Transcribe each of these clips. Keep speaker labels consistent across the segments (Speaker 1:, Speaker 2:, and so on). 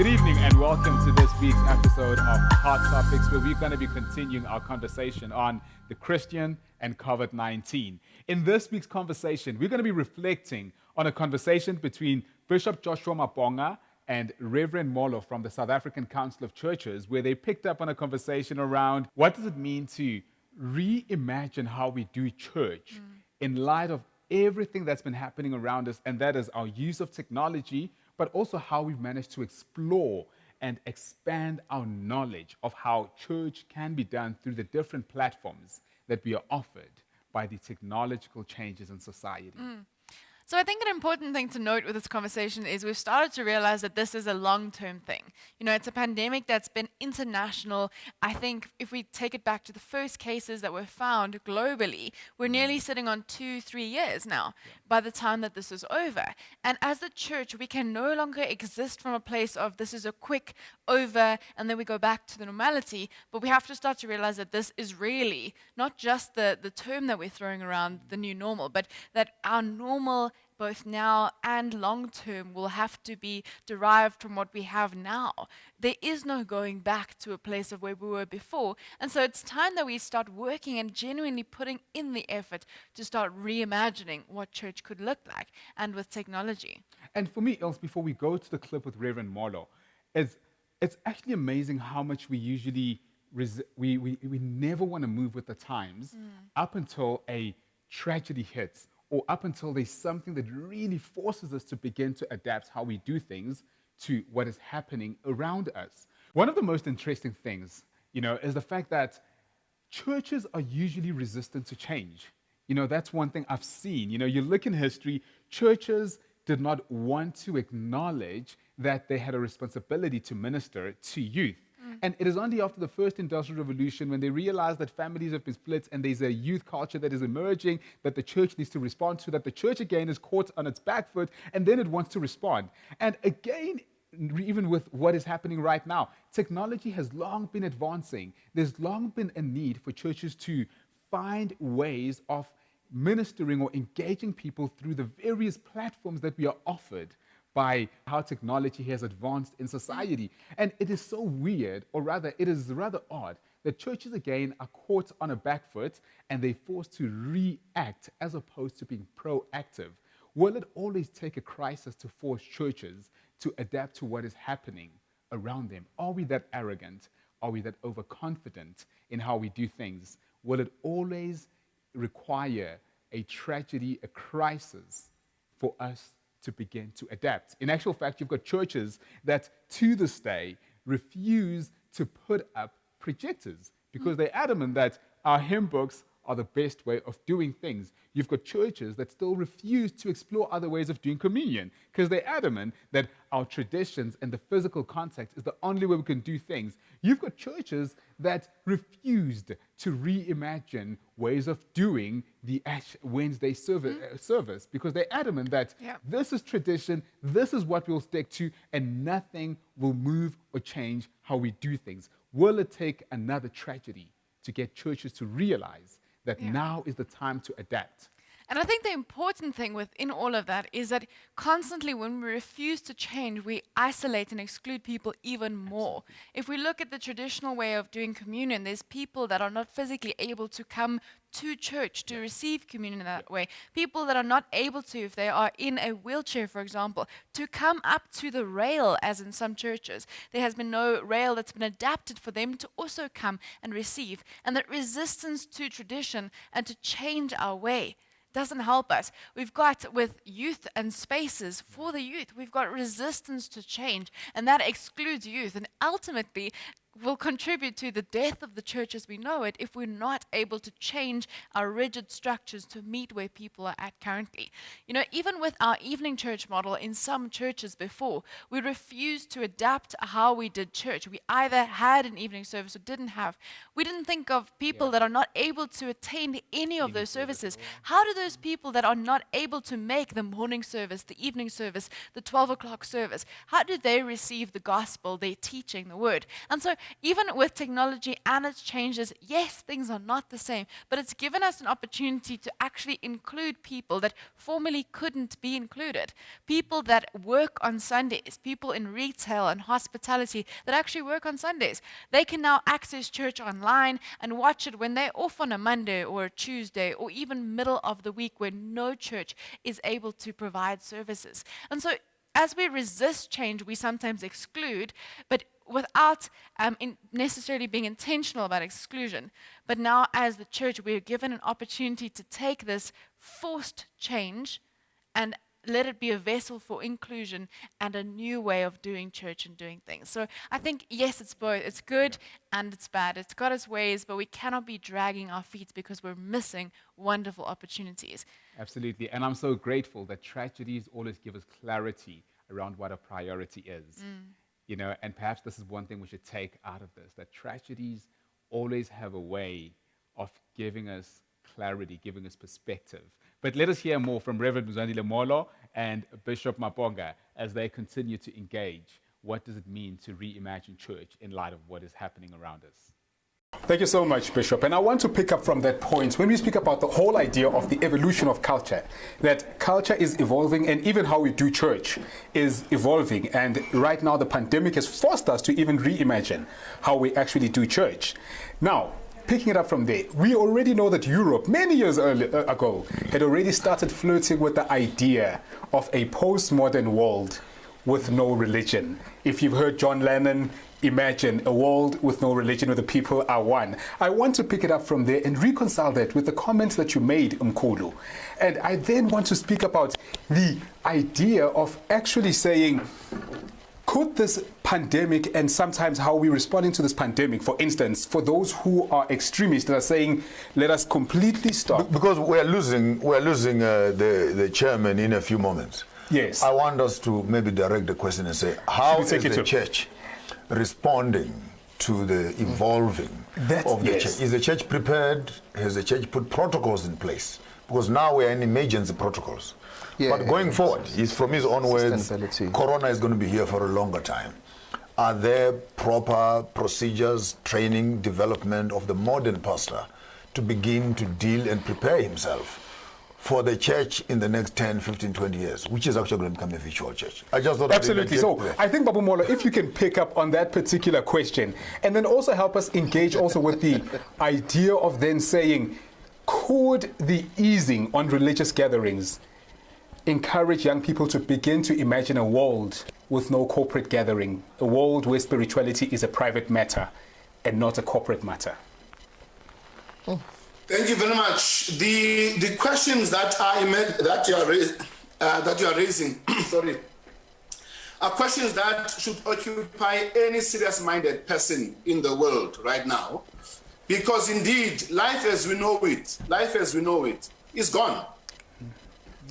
Speaker 1: Good evening and welcome to this week's episode of Hot Topics, where we're going to be continuing our conversation on the Christian and COVID-19. In this week's conversation, we're going to be reflecting on a conversation between Bishop Joshua Mabonga and Reverend Molo from the South African Council of Churches, where they picked up on a conversation around what does it mean to reimagine how we do church in light of everything that's been happening around us, and that is our use of technology, but also how we've managed to explore and expand our knowledge of how church can be done through the different platforms that we are offered by the technological changes in society.
Speaker 2: So I think an important thing to note with this conversation is we've started to realize that this is a long-term thing. You know, it's a pandemic that's been international. I think if we take it back to the first cases that were found globally, we're nearly sitting on 2-3 years now by the time that this is over. And as the church, we can no longer exist from a place of this is a quick over and then we go back to the normality, but we have to start to realize that this is really not just the term that we're throwing around, the new normal, but that our normal both now and long term will have to be derived from what we have now. There is no going back to a place of where we were before. And so it's time that we start working and genuinely putting in the effort to start reimagining what church could look like and with technology.
Speaker 1: And for me, else, before we go to the clip with Reverend Molo, it's actually amazing how much we usually, we never want to move with the times up until a tragedy hits, or up until there's something that really forces us to begin to adapt how we do things to what is happening around us. One of the most interesting things, is the fact that churches are usually resistant to change. That's one thing I've seen. You look in history, churches did not want to acknowledge that they had a responsibility to minister to youth. And it is only after the first industrial revolution, when they realized that families have been split and there's a youth culture that is emerging that the church needs to respond to, that the church again is caught on its back foot, and then it wants to respond. And again, even with what is happening right now, technology has long been advancing. There's long been a need for churches to find ways of ministering or engaging people through the various platforms that we are offered by how technology has advanced in society. And it is so weird, or rather, it is rather odd, that churches again are caught on a back foot and they're forced to react as opposed to being proactive. Will it always take a crisis to force churches to adapt to what is happening around them? Are we that arrogant? Are we that overconfident in how we do things? Will it always require a tragedy, a crisis, for us to begin to adapt? In actual fact, you've got churches that to this day refuse to put up projectors because they're adamant that our hymn books are the best way of doing things. You've got churches that still refuse to explore other ways of doing communion because they're adamant that our traditions and the physical contact is the only way we can do things. You've got churches that refused to reimagine ways of doing the Ash Wednesday service because they're adamant that this is tradition, this is what we'll stick to, and nothing will move or change how we do things. Will it take another tragedy to get churches to realize that now is the time to adapt?
Speaker 2: And I think the important thing within all of that is that constantly when we refuse to change, we isolate and exclude people even more. If we look at the traditional way of doing communion, there's people that are not physically able to come to church to receive communion in that way. People that are not able to, if they are in a wheelchair, for example, to come up to the rail, as in some churches. There has been no rail that's been adapted for them to also come and receive. And that resistance to tradition and to change our way doesn't help us. We've got, with youth and spaces for the youth, we've got resistance to change, and that excludes youth, and ultimately will contribute to the death of the church as we know it if we're not able to change our rigid structures to meet where people are at currently. Even with our evening church model in some churches before, we refused to adapt how we did church. We either had an evening service or didn't have. We didn't think of people that are not able to attend any of those services. How do those people that are not able to make the morning service, the evening service, the 12 o'clock service, how do they receive the gospel, their teaching, the word? And so even with technology and its changes, yes, things are not the same, but it's given us an opportunity to actually include people that formerly couldn't be included. People that work on Sundays, people in retail and hospitality that actually work on Sundays. They can now access church online and watch it when they're off on a Monday or a Tuesday or even middle of the week when no church is able to provide services. And so as we resist change, we sometimes exclude, but without necessarily being intentional about exclusion. But now as the church, we're given an opportunity to take this forced change and let it be a vessel for inclusion and a new way of doing church and doing things. So I think, yes, it's both. It's good and it's bad. It's got its ways, but we cannot be dragging our feet because we're missing wonderful opportunities.
Speaker 1: Absolutely. And I'm so grateful that tragedies always give us clarity around what a priority is. You know, and perhaps this is one thing we should take out of this, that tragedies always have a way of giving us clarity, giving us perspective. But let us hear more from Reverend Mzwandile Molo and Bishop Mabonga as they continue to engage. What does it mean to reimagine church in light of what is happening around us?
Speaker 3: Thank you so much, Bishop. And I want to pick up from that point when we speak about the whole idea of the evolution of culture, that culture is evolving and even how we do church is evolving. And right now, the pandemic has forced us to even reimagine how we actually do church. Now, picking it up from there, we already know that Europe, many years ago, had already started flirting with the idea of a postmodern world with no religion. If you've heard John Lennon, imagine a world with no religion where the people are one. I want to pick it up from there and reconcile that with the comments that you made, Mkhulu. And I then want to speak about the idea of actually saying, could this pandemic and sometimes how we're responding to this pandemic, for instance, for those who are extremists that are saying, let us completely stop.
Speaker 4: Because we're losing the chairman in a few moments.
Speaker 3: Yes.
Speaker 4: I want us to maybe direct the question and say, how is the church responding to the evolving of the church? Is the church prepared? Has the church put protocols in place? Because now we're in emergency protocols. But going forward, from his own words, Corona is going to be here for a longer time. Are there proper procedures, training, development of the modern pastor to begin to deal and prepare himself for the church in the next 10, 15, 20 years, which is actually going to become a virtual church? I just thought
Speaker 3: absolutely. So I think, Babu Molo, if you can pick up on that particular question and then also help us engage also with the idea of then saying, could the easing on religious gatherings encourage young people to begin to imagine a world with no corporate gathering, a world where spirituality is a private matter and not a corporate matter?
Speaker 5: Thank you very much. The questions that you are raising, sorry, are questions that should occupy any serious-minded person in the world right now, because indeed, life as we know it is gone.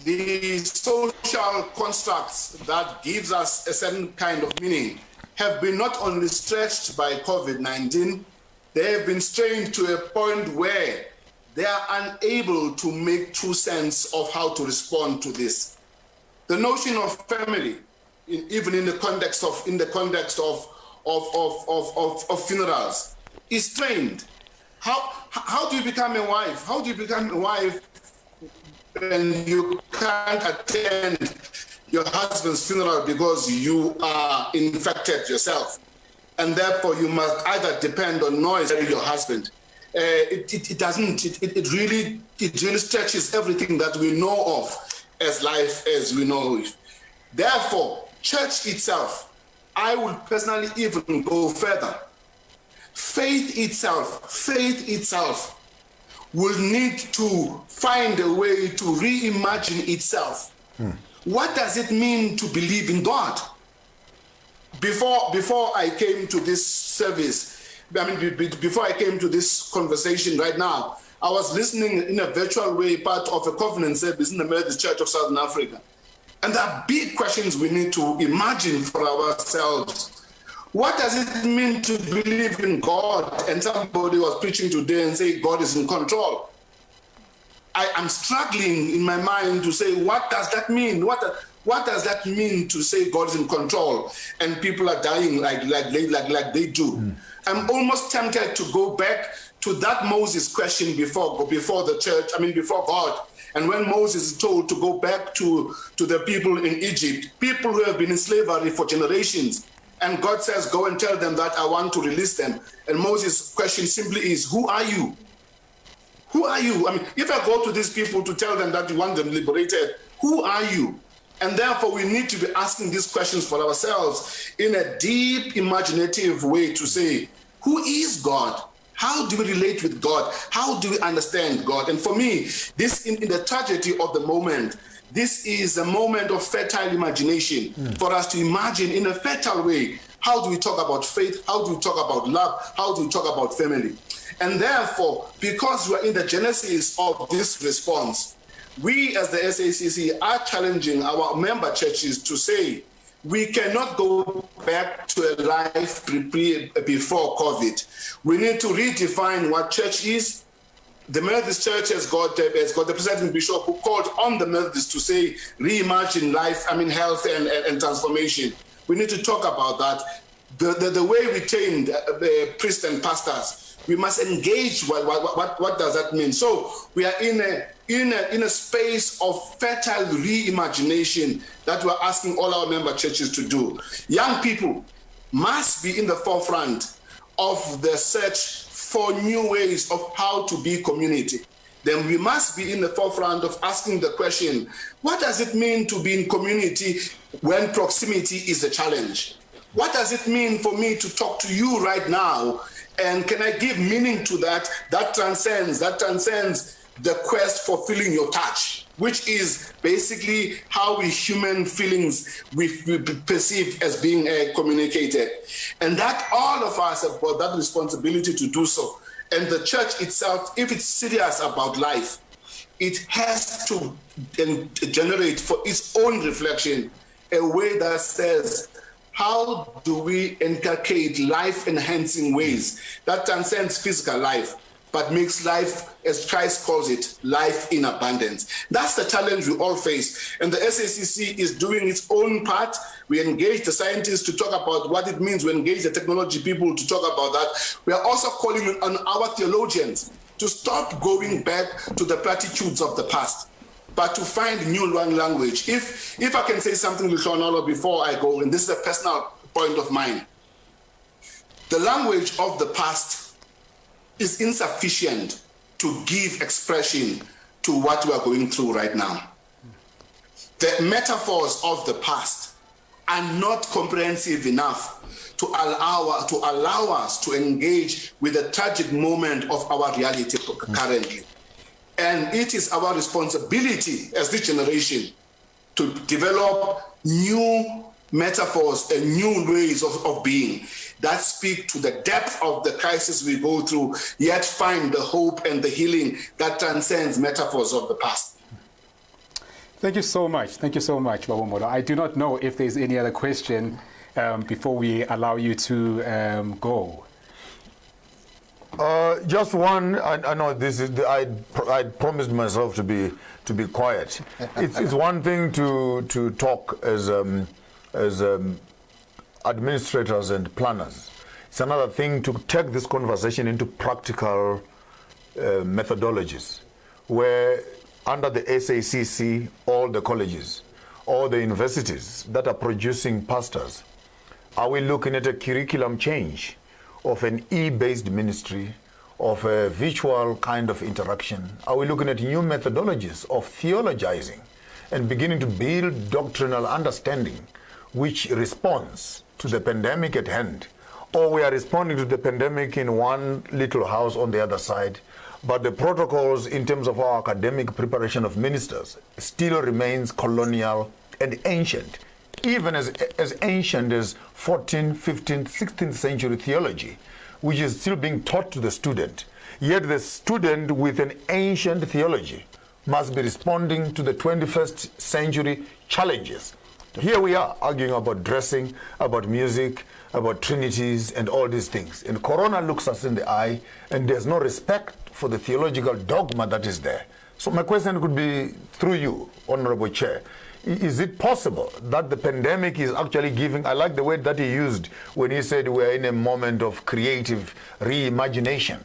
Speaker 5: The social constructs that gives us a certain kind of meaning have been not only stretched by COVID-19, they have been strained to a point where they are unable to make true sense of how to respond to this. The notion of family, even in the context of funerals, is strained. How do you become a wife? How do you become a wife when you can't attend your husband's funeral because you are infected yourself? And therefore you must either depend on noise or your husband. It really stretches everything that we know of as life as we know it. Therefore, church itself, I would personally even go further. Faith itself will need to find a way to reimagine itself. What does it mean to believe in God? Before I came to this service, before I came to this conversation right now, I was listening in a virtual way, part of a covenant service in the Methodist Church of Southern Africa. And there are big questions we need to imagine for ourselves. What does it mean to believe in God? And somebody was preaching today and say God is in control. I am struggling in my mind to say, what does that mean? What What does that mean to say God is in control and people are dying like they do? I'm almost tempted to go back to that Moses question before the church, before God. And when Moses is told to go back to the people in Egypt, people who have been in slavery for generations, and God says, go and tell them that I want to release them. And Moses' question simply is, who are you? Who are you? If I go to these people to tell them that you want them liberated, who are you? And therefore, we need to be asking these questions for ourselves in a deep, imaginative way to say, who is God? How do we relate with God? How do we understand God? And for me, this in the tragedy of the moment, this is a moment of fertile imagination for us to imagine in a fertile way. How do we talk about faith? How do we talk about love? How do we talk about family? And therefore, because we are in the genesis of this response, we as the SACC are challenging our member churches to say, we cannot go back to a life before COVID. We need to redefine what church is. The Methodist Church has got the presiding bishop who called on the Methodists to say, reimagine life, health and transformation. We need to talk about that. The way we trained priests and pastors, we must engage what does that mean. So we are in a space of fertile reimagination that we're asking all our member churches to do. Young people must be in the forefront of the search for new ways of how to be community. Then we must be in the forefront of asking the question, what does it mean to be in community when proximity is a challenge? What does it mean for me to talk to you right now? And can I give meaning to that? That transcends the quest for feeling your touch, which is basically how we human feelings we perceive as being communicated. And that all of us have got that responsibility to do so. And the church itself, if it's serious about life, it has to generate for its own reflection a way that says, how do we inculcate life-enhancing ways that transcends physical life, but makes life, as Christ calls it, life in abundance? That's the challenge we all face. And the SACC is doing its own part. We engage the scientists to talk about what it means. We engage the technology people to talk about that. We are also calling on our theologians to stop going back to the platitudes of the past, but to find new language. If I can say something, Luciano, before I go, and this is a personal point of mine, the language of the past is insufficient to give expression to what we are going through right now. The metaphors of the past are not comprehensive enough to allow us to engage with the tragic moment of our reality currently. And it is our responsibility as this generation to develop new metaphors and new ways of being that speak to the depth of the crisis we go through, yet find the hope and the healing that transcends metaphors of the past.
Speaker 3: Thank you so much. Thank you so much, Babomolo. I do not know if there's any other question before we allow you to go.
Speaker 4: Just one. I know this is. I promised myself to be quiet. It's one thing to talk as administrators and planners. It's another thing to take this conversation into practical methodologies, where under the SACC, all the colleges, all the universities that are producing pastors, are we looking at a curriculum change of an e-based ministry, of a virtual kind of interaction? Are we looking at new methodologies of theologizing and beginning to build doctrinal understanding which responds to the pandemic at hand? Or we are responding to the pandemic in one little house on the other side, but the protocols in terms of our academic preparation of ministers still remains colonial and ancient, even as ancient as 14th, 15th, 16th century theology, which is still being taught to the student. Yet the student with an ancient theology must be responding to the 21st century challenges. Here we are arguing about dressing, about music, about trinities and all these things. And Corona looks us in the eye and there's no respect for the theological dogma that is there. So my question could be through you, Honorable Chair. Is it possible that the pandemic is actually giving, I like the word that he used when he said we're in a moment of creative reimagination.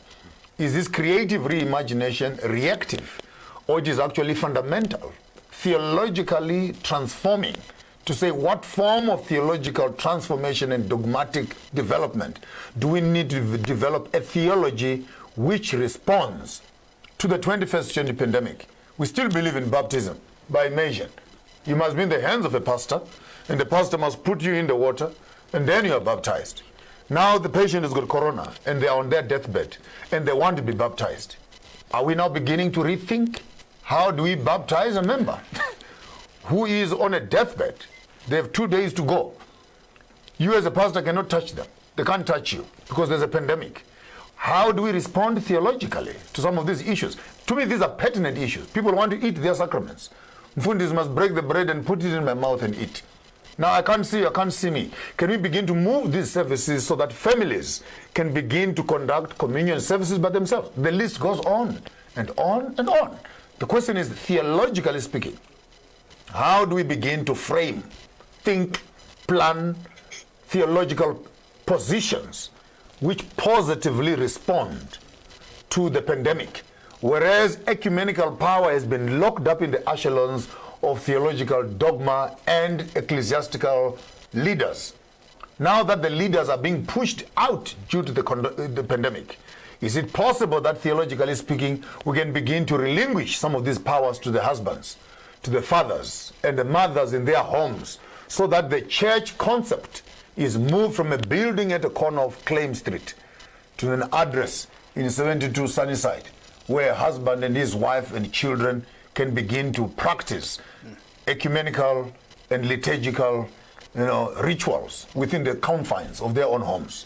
Speaker 4: Is this creative reimagination reactive, or it is actually fundamental, theologically transforming, to say what form of theological transformation and dogmatic development do we need to develop a theology which responds to the 21st century pandemic? We still believe in baptism by immersion. You must be in the hands of a pastor, and the pastor must put you in the water, and then you are baptized. Now the patient has got corona, and they are on their deathbed, and they want to be baptized. Are we now beginning to rethink how do we baptize a member who is on a deathbed? They have 2 days to go. You as a pastor cannot touch them. They can't touch you because there's a pandemic. How do we respond theologically to some of these issues? To me, these are pertinent issues. People want to eat their sacraments. Mfundis must break the bread and put it in my mouth and eat. Now I can't see you, I can't see me. Can we begin to move these services so that families can begin to conduct communion services by themselves? The list goes on and on and on. The question is, theologically speaking, how do we begin to frame, think, plan theological positions which positively respond to the pandemic? Whereas ecumenical power has been locked up in the echelons of theological dogma and ecclesiastical leaders. Now that the leaders are being pushed out due to the pandemic, is it possible that theologically speaking, we can begin to relinquish some of these powers to the husbands, to the fathers and the mothers in their homes, so that the church concept is moved from a building at the corner of Claim Street to an address in 72 Sunnyside, where a husband and his wife and children can begin to practice ecumenical and liturgical, rituals within the confines of their own homes.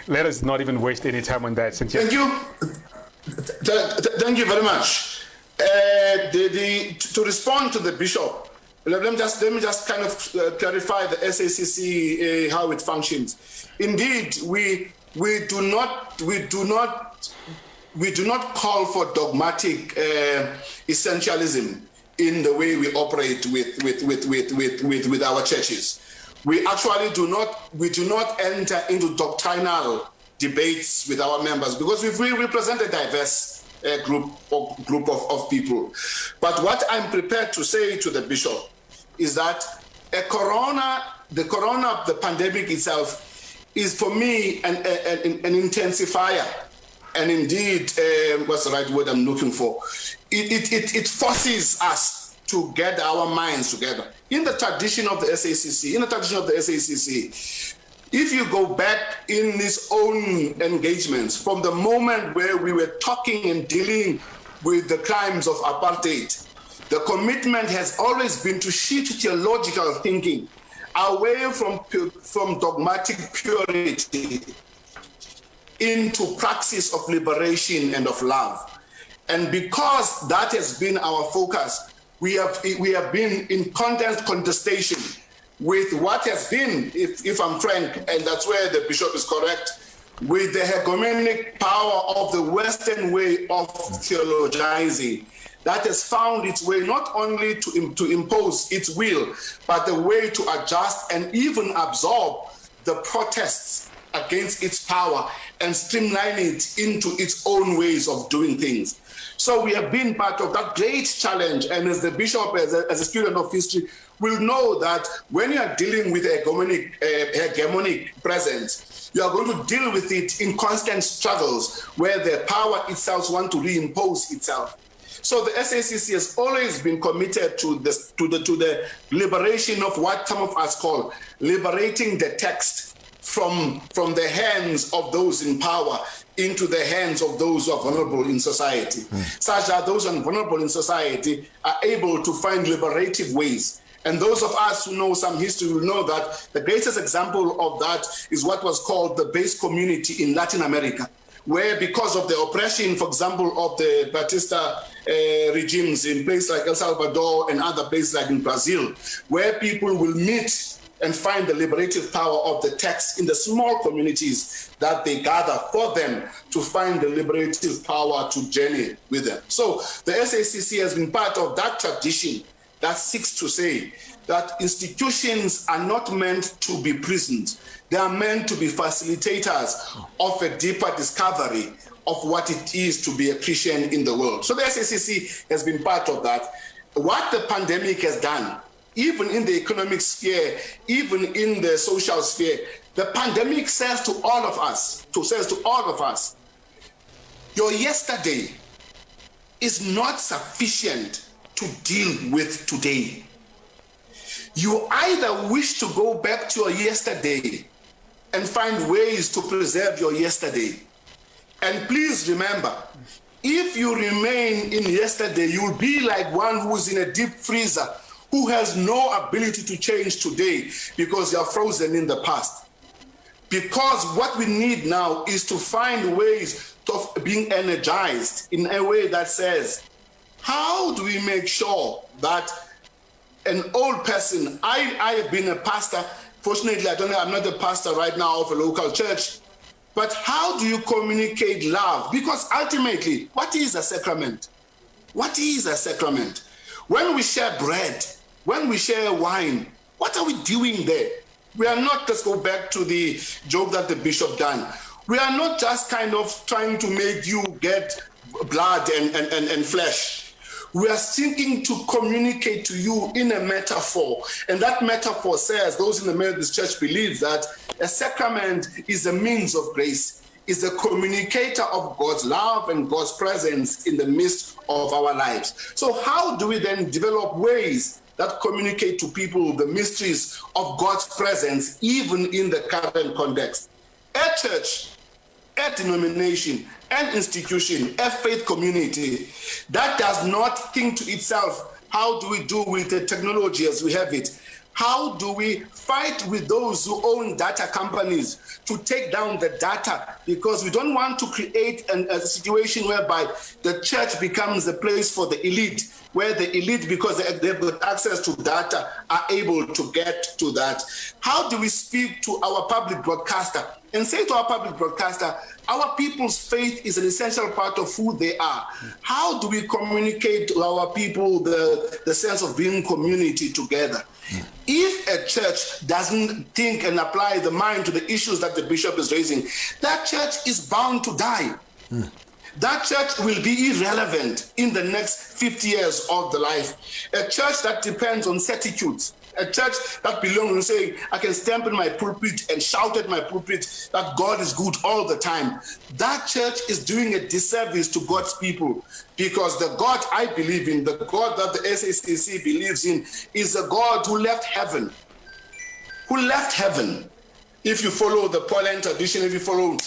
Speaker 3: Let us not even waste any time on that.
Speaker 5: Thank you. Thank you very much. To respond to the bishop, let me just kind of clarify the SACC, how it functions. Indeed, we do not call for dogmatic essentialism in the way we operate with our churches. We actually do not enter into doctrinal debates with our members because we represent a diverse group of people. But what I'm prepared to say to the bishop is that the pandemic itself is for me an intensifier. And indeed, what's the right word I'm looking for? It forces us to get our minds together. In the tradition of the SACC, if you go back in its own engagements, from the moment where we were talking and dealing with the crimes of apartheid, the commitment has always been to shift theological thinking away from dogmatic purity into praxis of liberation and of love. And because that has been our focus, we have been in constant contestation with what has been, if I'm frank, and that's where the bishop is correct, with the hegemonic power of the Western way of theologizing that has found its way not only to impose its will, but the way to adjust and even absorb the protests against its power and streamline it into its own ways of doing things. So we have been part of that great challenge, and as the bishop, as a student of history, will know that when you are dealing with a hegemonic presence, you are going to deal with it in constant struggles where the power itself wants to reimpose itself. So the SACC has always been committed to the liberation of what some of us call liberating the text from the hands of those in power into the hands of those who are vulnerable in society, such that those who are vulnerable in society are able to find liberative ways. And those of us who know some history will know that the greatest example of that is what was called the base community in Latin America, where because of the oppression, for example, of the Batista regimes in places like El Salvador and other places like in Brazil, where people will meet and find the liberative power of the text in the small communities that they gather for them to find the liberative power to journey with them. So the SACC has been part of that tradition that seeks to say that institutions are not meant to be prisons. They are meant to be facilitators of a deeper discovery of what it is to be a Christian in the world. So the SACC has been part of that. What the pandemic has done, even in the economic sphere, even in the social sphere, the pandemic says to all of us, your yesterday is not sufficient to deal with today. You either wish to go back to your yesterday and find ways to preserve your yesterday. And please remember, if you remain in yesterday, you'll be like one who's in a deep freezer, who has no ability to change today because you are frozen in the past. Because what we need now is to find ways of being energized in a way that says, how do we make sure that an old person, I have been a pastor, fortunately I'm not a pastor right now of a local church, but how do you communicate love? Because ultimately, what is a sacrament? What is a sacrament? When we share bread, when we share wine, what are we doing there? We are not, let's go back to the joke that the bishop done. We are not just kind of trying to make you get blood and flesh. We are seeking to communicate to you in a metaphor. And that metaphor says, those in the Methodist Church believe that a sacrament is a means of grace, is a communicator of God's love and God's presence in the midst of our lives. So how do we then develop ways that communicate to people the mysteries of God's presence, even in the current context? A church, a denomination, an institution, a faith community that does not think to itself, how do we do with the technology as we have it? How do we fight with those who own data companies to take down the data? Because we don't want to create a situation whereby the church becomes a place for the elite, where the elite, because they've got access to data, are able to get to that. How do we speak to our public broadcaster and say to our public broadcaster, our people's faith is an essential part of who they are? How do we communicate to our people the sense of being community together? If a church doesn't think and apply the mind to the issues that the bishop is raising, that church is bound to die. That church will be irrelevant in the next 50 years of the life. A church that depends on certitudes, a church that belongs to saying, I can stamp in my pulpit and shout at my pulpit that God is good all the time. That church is doing a disservice to God's people, because the God I believe in, the God that the SACC believes in, is a God who left heaven. If you follow the Pauline tradition, if you follow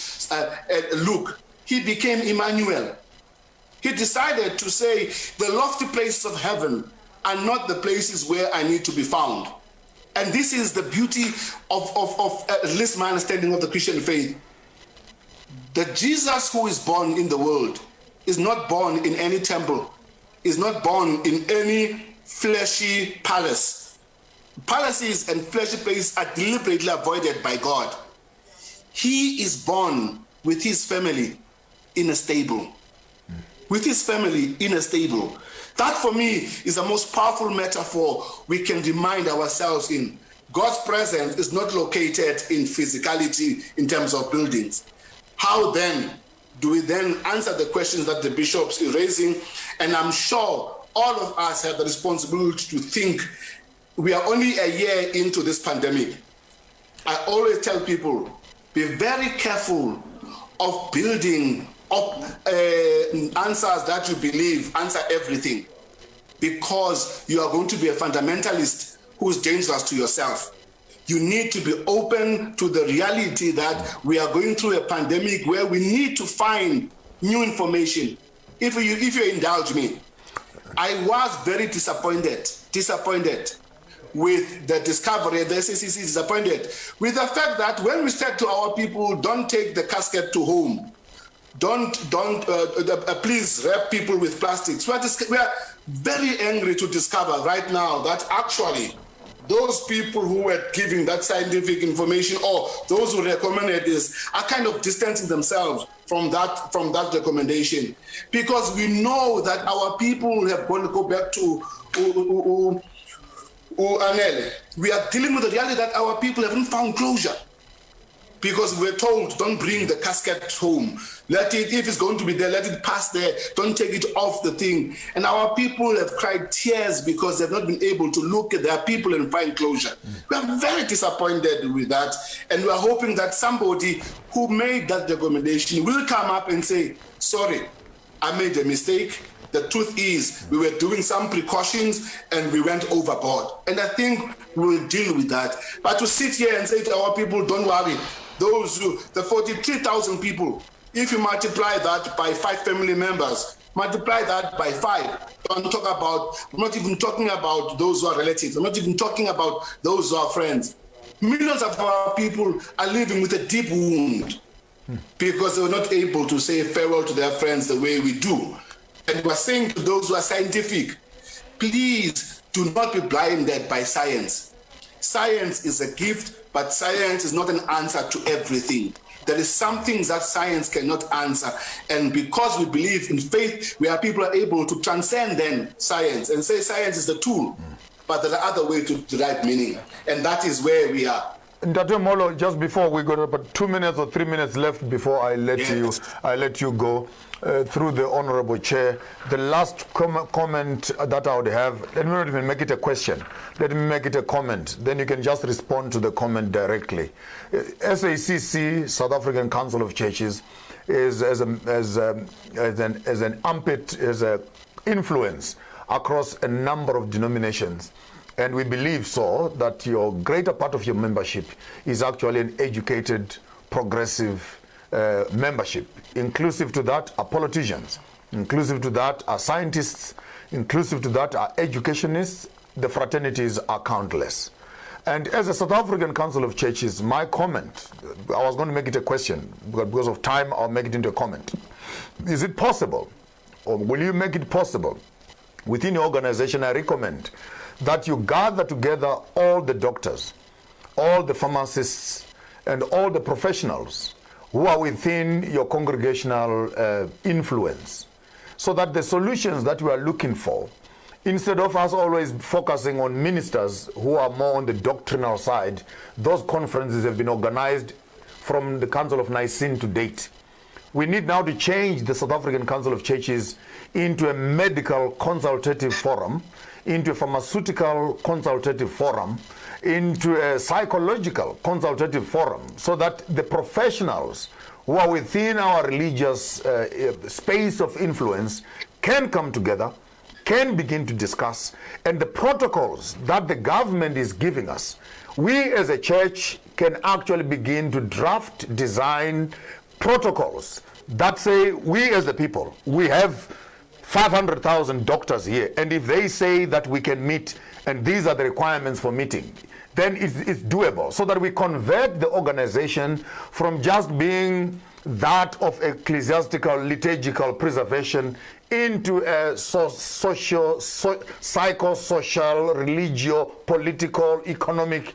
Speaker 5: Luke, he became Emmanuel. He decided to say, the lofty places of heaven are not the places where I need to be found. And this is the beauty of at least my understanding of the Christian faith. The Jesus who is born in the world is not born in any temple, is not born in any fleshy palace. Palaces and fleshy places are deliberately avoided by God. He is born with his family in a stable. With his family in a stable. That for me is the most powerful metaphor we can remind ourselves in. God's presence is not located in physicality in terms of buildings. How then do we then answer the questions that the bishops are raising? And I'm sure all of us have the responsibility to think. We are only a year into this pandemic. I always tell people, be very careful of building up answers that you believe answer everything, because you are going to be a fundamentalist who is dangerous to yourself. You need to be open to the reality that we are going through a pandemic where we need to find new information. If you indulge me, I was very disappointed with the discovery. The SACC is disappointed with the fact that when we said to our people, don't take the casket to home, please wrap people with plastics. We are very angry to discover right now that actually those people who were giving that scientific information or those who recommended this are kind of distancing themselves from that recommendation, because we know that our people have going to go back to Anele. We are dealing with the reality that our people haven't found closure, because we're told, don't bring the casket home. Let it, if it's going to be there, let it pass there. Don't take it off the thing. And our people have cried tears because they've not been able to look at their people and find closure. We are very disappointed with that. And we are hoping that somebody who made that recommendation will come up and say, sorry, I made a mistake. The truth is, we were doing some precautions and we went overboard. And I think we'll deal with that. But to sit here and say to our people, don't worry, the 43,000 people, if you multiply that by 5 family members, multiply that by 5. I'm not even talking about those who are relatives. I'm not even talking about those who are friends. Millions of our people are living with a deep wound because they were not able to say farewell to their friends the way we do. And we're saying to those who are scientific, please do not be blinded by science. Science is a gift, but science is not an answer to everything. There is some things that science cannot answer. And because we believe in faith, we are people are able to transcend then science and say science is the tool. But there are other ways to derive meaning. And that is where we are.
Speaker 4: Dr. Molo, just before we go, about 2 minutes or 3 minutes left before I let you go through the Honorable Chair. The last comment that I would have, let me not even make it a question. Let me make it a comment. Then you can just respond to the comment directly. SACC, South African Council of Churches, is as an armpit, as an influence across a number of denominations. And we believe so that your greater part of your membership is actually an educated, progressive membership. Inclusive to that are politicians. Inclusive to that are scientists. Inclusive to that are educationists. The fraternities are countless. And as a South African Council of Churches, my comment, I was going to make it a question, but because of time, I'll make it into a comment. Is it possible, or will you make it possible, within your organization, I recommend that you gather together all the doctors, all the pharmacists, and all the professionals who are within your congregational influence, so that the solutions that you are looking for, instead of us always focusing on ministers who are more on the doctrinal side, those conferences have been organized from the Council of Nicene to date. We need now to change the South African Council of Churches into a medical consultative forum, into a pharmaceutical consultative forum, into a psychological consultative forum, so that the professionals who are within our religious space of influence can come together, can begin to discuss, and the protocols that the government is giving us, we as a church can actually begin to draft, design protocols that say, we as the people, we have 500,000 doctors here, and if they say that we can meet and these are the requirements for meeting, then it's doable, so that we convert the organization from just being that of ecclesiastical liturgical preservation into a psychosocial, religio-political, economic,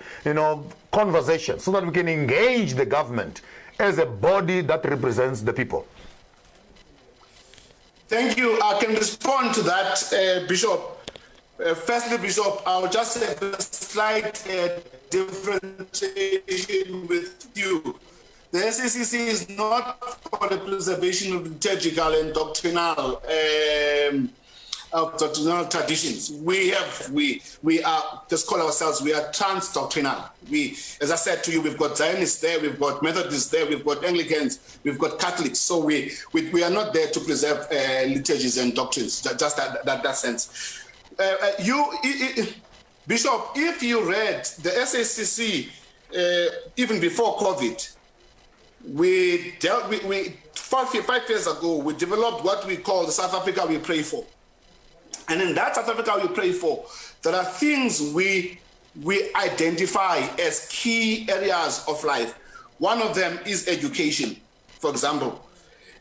Speaker 4: conversation, so that we can engage the government as a body that represents the people.
Speaker 5: Thank you. I can respond to that, Bishop. Firstly, Bishop, I'll just have a slight differentiation with you. The SACC is not for the preservation of liturgical and doctrinal traditions. We are, just call ourselves, we are trans-doctrinal. As I said to you, we've got Zionists there, we've got Methodists there, we've got Anglicans, we've got Catholics. So we are not there to preserve liturgies and doctrines, just that sense. Bishop, if you read the SACC, even before COVID, 5 years ago, we developed what we call the South Africa We Pray For. And in that South Africa We Pray For, there are things we identify as key areas of life. One of them is education, for example.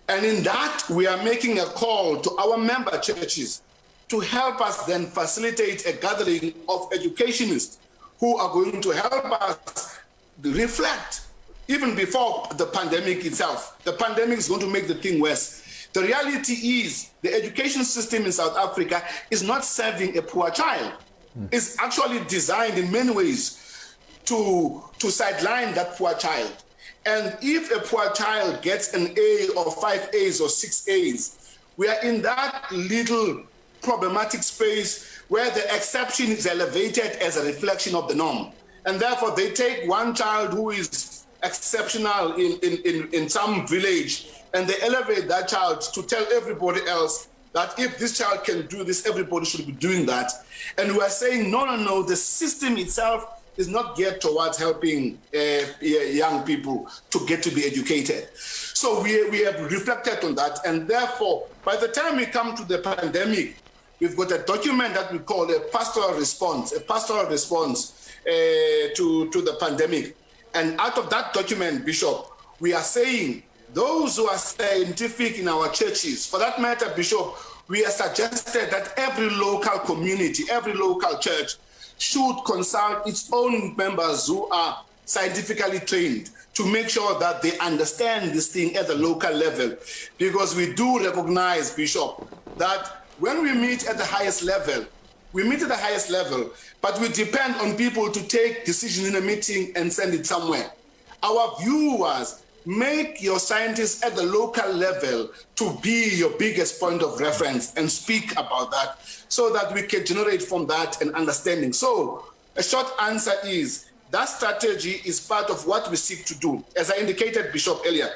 Speaker 5: And in that, we are making a call to our member churches to help us then facilitate a gathering of educationists who are going to help us reflect, even before the pandemic itself. The pandemic is going to make the thing worse. The reality is the education system in South Africa is not serving a poor child. It's actually designed in many ways to sideline that poor child. And if a poor child gets an A or 5 A's or 6 A's, we are in that little problematic space where the exception is elevated as a reflection of the norm. And therefore, they take one child who is exceptional in some village, and they elevate that child to tell everybody else that if this child can do this, everybody should be doing that. And we are saying, no, the system itself is not geared towards helping young people to get to be educated. So we have reflected on that, and therefore, by the time we come to the pandemic, we've got a document that we call a pastoral response to the pandemic. And out of that document, Bishop, we are saying those who are scientific in our churches, for that matter, Bishop, we have suggested that every local community, every local church should consult its own members who are scientifically trained to make sure that they understand this thing at the local level. Because we do recognize, Bishop, that when we meet at the highest level, but we depend on people to take decisions in a meeting and send it somewhere. Our view was, make your scientists at the local level to be your biggest point of reference and speak about that so that we can generate from that an understanding. So a short answer is that strategy is part of what we seek to do. As I indicated, Bishop, earlier,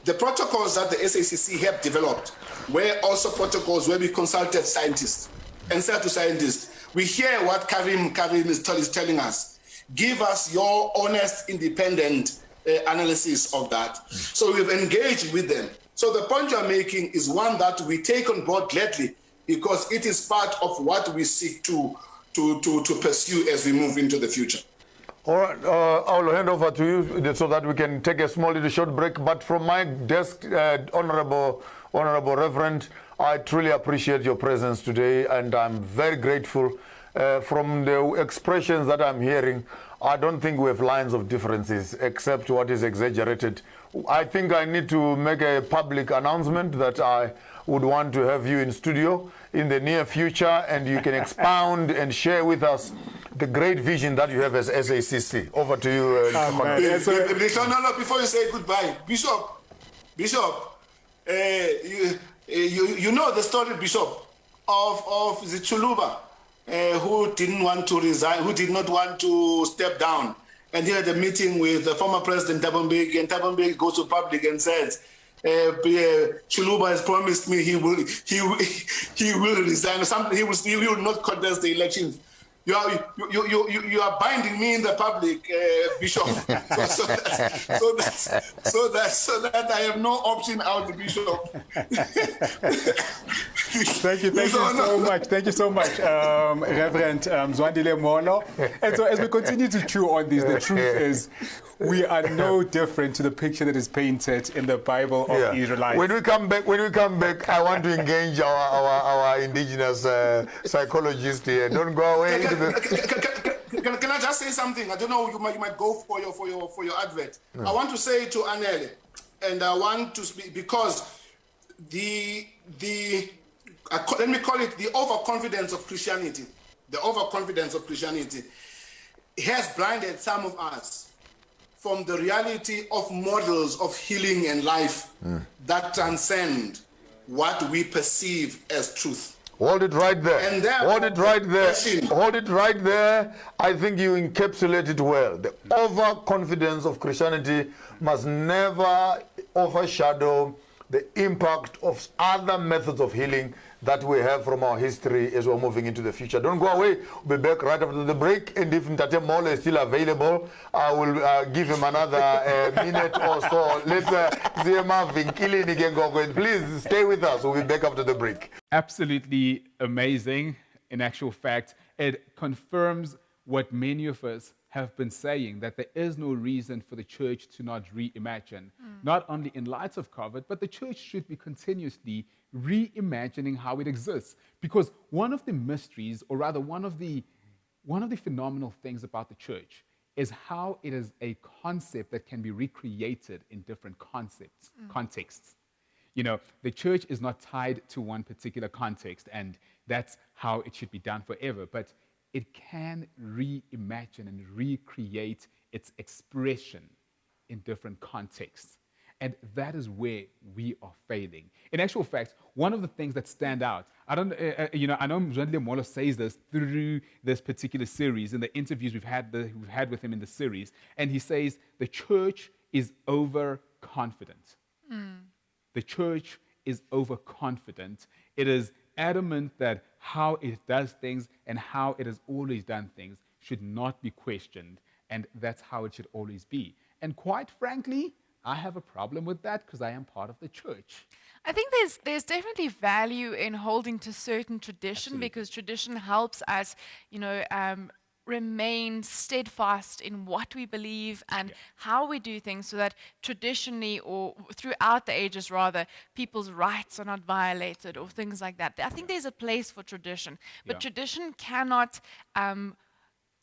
Speaker 5: the protocols that the SACC have developed were also protocols where we consulted scientists and said to scientists, we hear what Karim is telling us. Give us your honest, independent analysis of that. So we've engaged with them. So the point you're making is one that we take on board gladly because it is part of what we seek to pursue as we move into the future.
Speaker 4: All right, I'll hand over to you so that we can take a small little short break. But from my desk, Honorable Reverend, I truly appreciate your presence today, and I'm very grateful. From the expressions that I'm hearing, I don't think we have lines of differences except what is exaggerated. I think I need to make a public announcement that I would want to have you in studio in the near future, and you can expound and share with us the great vision that you have as SACC. Over to you.
Speaker 5: No, before you say goodbye, Bishop, you know the story, Bishop, of the Chuluba, who didn't want to resign, who did not want to step down. And he had a meeting with the former President Thabo Mbeki, and Thabo Mbeki goes to public and says, Chuluba has promised me he will resign or something. He will not contest the elections. You are binding me in the public, Bishop. so that I have no option out, Bishop.
Speaker 3: Thank you so much. Thank you so much, Reverend Zwandile Molo. And so as we continue to chew on this, the truth is we are no different to the picture that is painted in the Bible of Israelites.
Speaker 4: When we come back, I want to engage our indigenous psychologist here. Don't go away.
Speaker 5: Can I just say something? I don't know. You might go for your advert. No. I want to say to Anele, and I want to speak because let me call it the overconfidence of Christianity. The overconfidence of Christianity has blinded some of us from the reality of models of healing and life that transcend what we perceive as truth.
Speaker 4: Hold it right there. Hold it right there. I think you encapsulate it well. The overconfidence of Christianity must never overshadow the impact of other methods of healing that we have from our history as we're moving into the future. Don't go away. We'll be back right after the break. And if Ntate Molo is still available, I will give him another minute or so. Let's see him having killing again. Please stay with us. We'll be back after the break.
Speaker 1: Absolutely amazing. In actual fact, it confirms what many of us have been saying, that there is no reason for the church to not reimagine, not only in light of COVID, but the church should be continuously reimagining how it exists. Because one of the mysteries, or rather one of the one of the phenomenal things about the church is how it is a concept that can be recreated in different contexts. You know, the church is not tied to one particular context, and that's how it should be done forever, but it can reimagine and recreate its expression in different contexts. And that is where we are failing. In actual fact, one of the things that stand out, I know Mzwandile Molo says this through this particular series, in the interviews we've had with him in the series, and he says the church is overconfident. The church is overconfident. It is adamant that how it does things and how it has always done things should not be questioned, and that's how it should always be. And quite frankly, I have a problem with that because I am part of the church.
Speaker 2: I think there's definitely value in holding to certain tradition. Absolutely. Because tradition helps us, remain steadfast in what we believe and how we do things, so that traditionally, or throughout the ages rather, people's rights are not violated or things like that. I think there's a place for tradition, but tradition cannot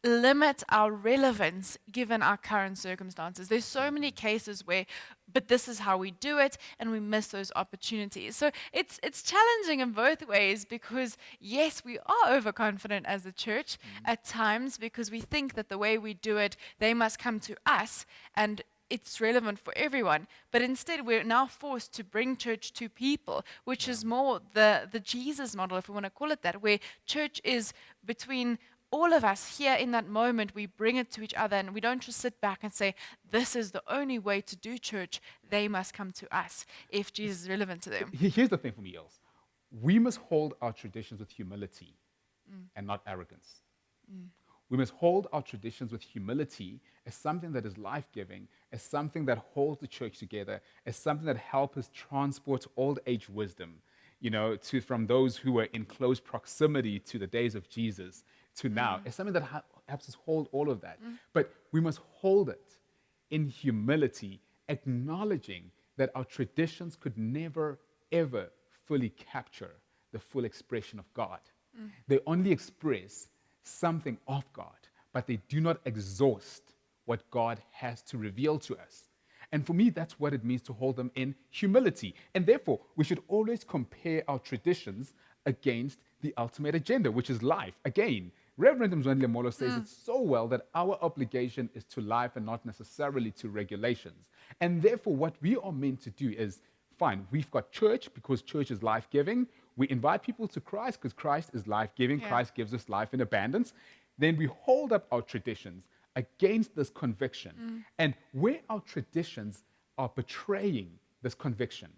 Speaker 2: limit our relevance given our current circumstances. There's so many cases where, but this is how we do it, and we miss those opportunities. So it's challenging in both ways, because yes, we are overconfident as a church at times, because we think that the way we do it, they must come to us, and it's relevant for everyone. But instead, we're now forced to bring church to people, which is more the Jesus model, if we want to call it that, where church is between all of us here in that moment. We bring it to each other, and we don't just sit back and say, this is the only way to do church. They must come to us if Jesus is relevant to them.
Speaker 1: Here's the thing for me, Els. We must hold our traditions with humility and not arrogance. We must hold our traditions with humility as something that is life-giving, as something that holds the church together, as something that helps us transport old age wisdom, from those who were in close proximity to the days of Jesus to now. It's something that helps us hold all of that. But we must hold it in humility, acknowledging that our traditions could never, ever fully capture the full expression of God. They only express something of God, but they do not exhaust what God has to reveal to us. And for me, that's what it means to hold them in humility. And therefore, we should always compare our traditions against the ultimate agenda, which is life. Again, Reverend Mzwandile Molo says it so well, that our obligation is to life and not necessarily to regulations. And therefore, what we are meant to do is, fine, we've got church because church is life-giving. We invite people to Christ because Christ is life-giving. Christ gives us life in abundance. Then we hold up our traditions against this conviction. And where our traditions are betraying this conviction,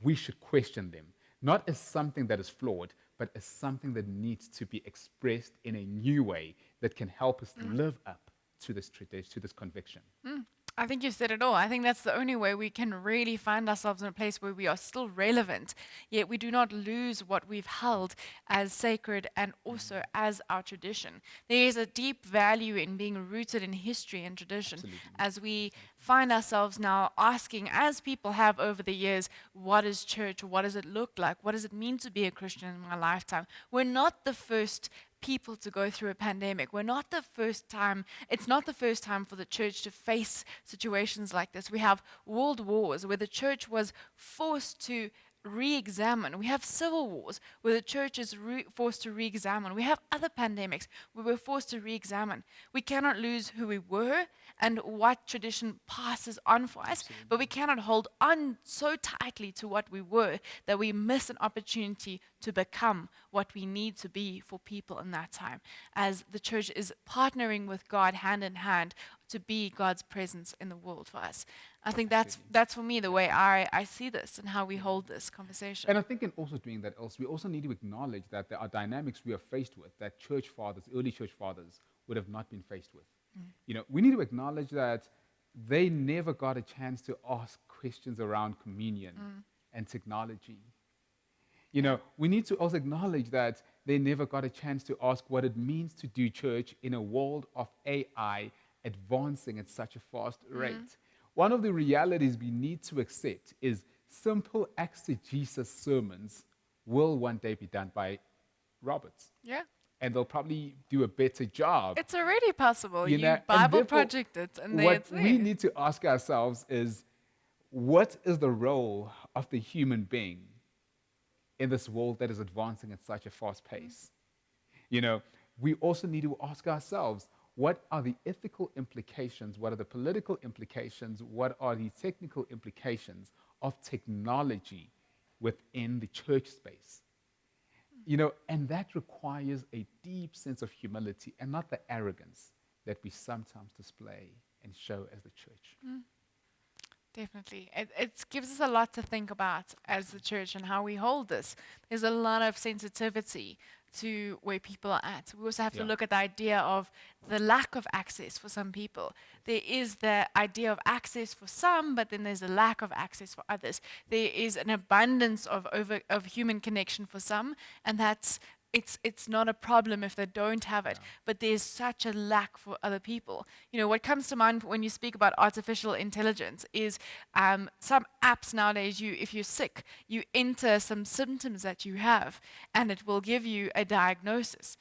Speaker 1: we should question them, not as something that is flawed, but as something that needs to be expressed in a new way that can help us live up to this tradition, to this conviction.
Speaker 2: I think you've said it all. I think that's the only way we can really find ourselves in a place where we are still relevant, yet we do not lose what we've held as sacred and also as our tradition. There is a deep value in being rooted in history and tradition. Absolutely. As we find ourselves now asking, as people have over the years, what is church? What does it look like? What does it mean to be a Christian in my lifetime? We're not the first people to go through a pandemic. It's not the first time for the church to face situations like this. We have world wars where the church was forced to re-examine. We have civil wars where the church is forced to re-examine. We have other pandemics where we're forced to re-examine. We cannot lose who we were and what tradition passes on for us, but we cannot hold on so tightly to what we were that we miss an opportunity to become what we need to be for people in that time, as the church is partnering with God hand in hand to be God's presence in the world for us. I think that's for me the way I see this and how we hold this conversation.
Speaker 1: And I think in also doing that, else, we also need to acknowledge that there are dynamics we are faced with that church fathers, early church fathers, would have not been faced with. We need to acknowledge that they never got a chance to ask questions around communion and technology. We need to also acknowledge that they never got a chance to ask what it means to do church in a world of AI advancing at such a fast rate. One of the realities we need to accept is simple exegesis sermons will one day be done by robots.
Speaker 2: Yeah.
Speaker 1: and they'll probably do a better job.
Speaker 2: It's already possible. You
Speaker 1: know, and
Speaker 2: Bible
Speaker 1: therefore,
Speaker 2: project it, and there
Speaker 1: what
Speaker 2: it's there.
Speaker 1: we need to ask ourselves is, what is the role of the human being in this world that is advancing at such a fast pace? You know, we also need to ask ourselves, what are the ethical implications? What are the political implications? What are the technical implications of technology within the church space? You know, and that requires a deep sense of humility and not the arrogance that we sometimes display and show as the church.
Speaker 2: Definitely. It gives us a lot to think about as the church and how we hold this. There's a lot of sensitivity to where people are at. We also have to look at the idea of the lack of access for some people. There is the idea of access for some, but then there's a lack of access for others. There is an abundance of human connection for some, and that's it's not a problem if they don't have it, but there's such a lack for other people. You know, what comes to mind when you speak about artificial intelligence is some apps nowadays, if you're sick, you enter some symptoms that you have, and it will give you a diagnosis.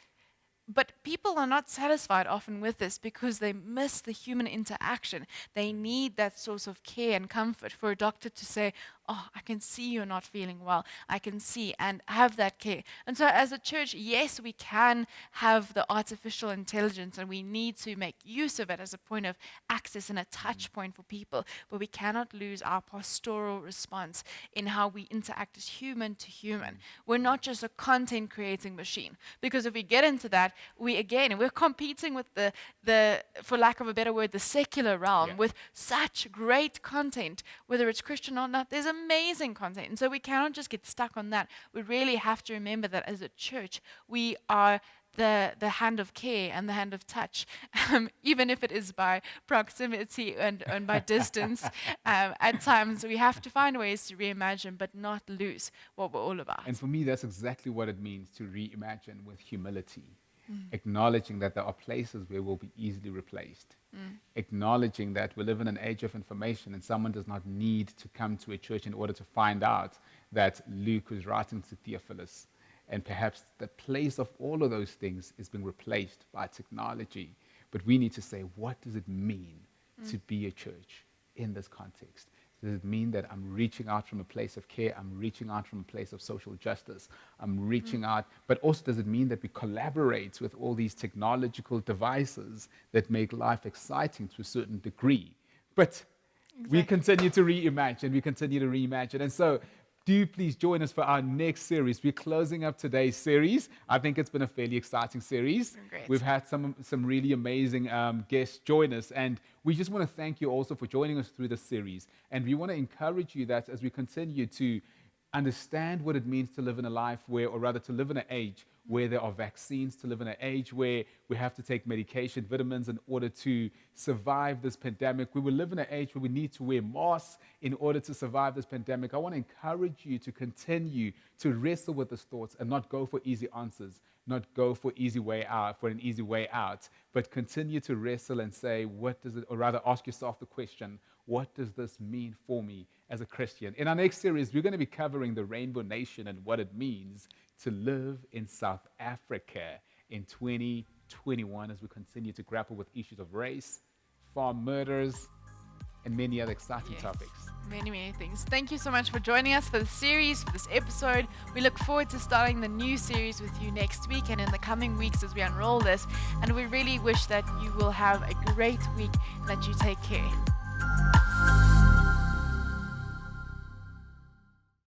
Speaker 2: But people are not satisfied often with this because they miss the human interaction. They need that source of care and comfort for a doctor to say, oh, I can see you're not feeling well. I can see and have that care. And so as a church, yes, we can have the artificial intelligence and we need to make use of it as a point of access and a touch point for people. But we cannot lose our pastoral response in how we interact as human to human. We're not just a content creating machine. Because if we get into that, we're competing with the for lack of a better word, the secular realm with such great content, whether it's Christian or not. There's amazing content. And so we cannot just get stuck on that. We really have to remember that as a church, we are the hand of care and the hand of touch, even if it is by proximity and by distance. At times, we have to find ways to reimagine, but not lose what we're all about.
Speaker 1: And for me, that's exactly what it means to reimagine with humility. Acknowledging that there are places where we'll be easily replaced. Acknowledging that we live in an age of information and someone does not need to come to a church in order to find out that Luke was writing to Theophilus. And perhaps the place of all of those things is being replaced by technology. But we need to say, what does it mean to be a church in this context? Does it mean that I'm reaching out from a place of care? I'm reaching out from a place of social justice. I'm reaching out. But also, does it mean that we collaborate with all these technological devices that make life exciting to a certain degree? But we continue to reimagine. We continue to reimagine. And so, do please join us for our next series. We're closing up today's series. I think it's been a fairly exciting series.
Speaker 2: Great.
Speaker 1: We've had some really amazing guests join us, and we just want to thank you also for joining us through this series. And we want to encourage you that as we continue to understand what it means to live in a life where, or rather to live in an age where there are vaccines, to live in an age where we have to take medication, vitamins in order to survive this pandemic. We will live in an age where we need to wear masks in order to survive this pandemic. I want to encourage you to continue to wrestle with these thoughts and not go for easy answers, not go for an easy way out, but continue to wrestle and say, what does it, or rather ask yourself the question, what does this mean for me as a Christian? In our next series, we're going to be covering the Rainbow Nation and what it means to live in South Africa in 2021 as we continue to grapple with issues of race, farm murders, and many other exciting topics.
Speaker 2: Many, many things. Thank you so much for joining us for the series, for this episode. We look forward to starting the new series with you next week and in the coming weeks as we unroll this. And we really wish that you will have a great week and that you take care.